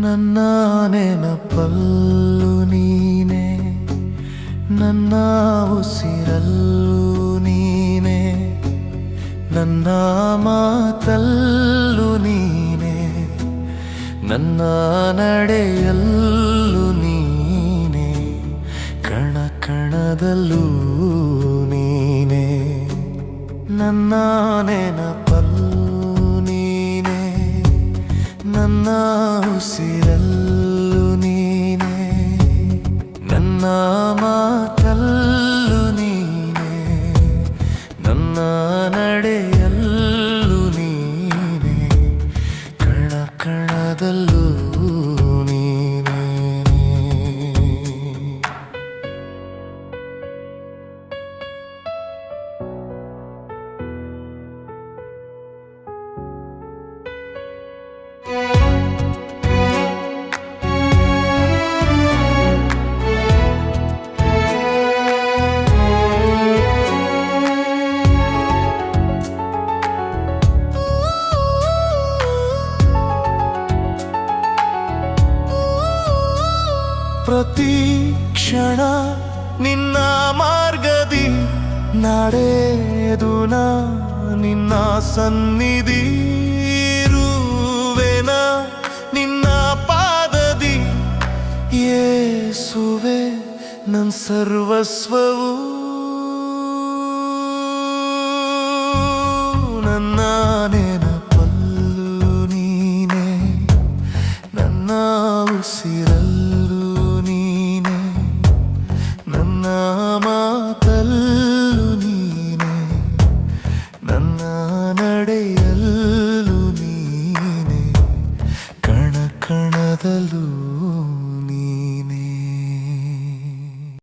ನನ್ನ ನೆನಪಲ್ಲೂ ನೀನೆ, ನನ್ನ ಉಸಿರಲ್ಲೂ ನೀನೆ, ನನ್ನ ಮಾತಲ್ಲೂ ನೀನೆ, ನನ್ನ ನಡೆಯಲ್ಲೂ ನೀನೆ, ಕಣ ಕಣದಲ್ಲೂ ನೀನೆ. ನನ್ನ ನೆನಪಲ್ಲೂ ನೀನೆ, ನನ್ನ ಉಸಿರಲ್ಲೂ ನೀನೆ, ನನ್ನ ಮಾತಲ್ಲೂ ನೀನೆ, ನನ್ನ ನಡೆಯಲ್ಲೂ ನೀನೆ, ಕಣ ಕಣದಲ್ಲೂ ನೀನೆ. ಪ್ರತಿ ಕ್ಷಣ ನಿನ್ನ ಮಾರ್ಗದಿ ನಡೆದು ನಿನ್ನ ಸನ್ನಿಧಿ ಇರುವೆನ, ನಿನ್ನ ಪಾದದಿ ಯೇಸುವೆ ನನ್ನ ಸರ್ವಸ್ವವು. ನನ್ನ ನೆನಪಲ್ಲೂ ನೀನೆ, ನನ್ನ ಉಸಿರಲ್ಲೂ ನೀನೆ, ನನ್ನ ಮಾತಲ್ಲೂ ನೀನೆ, ನನ್ನ ನಡೆಯಲ್ಲೂ ನೀನೆ, ಕಣ ಕಣದಲ್ಲೂ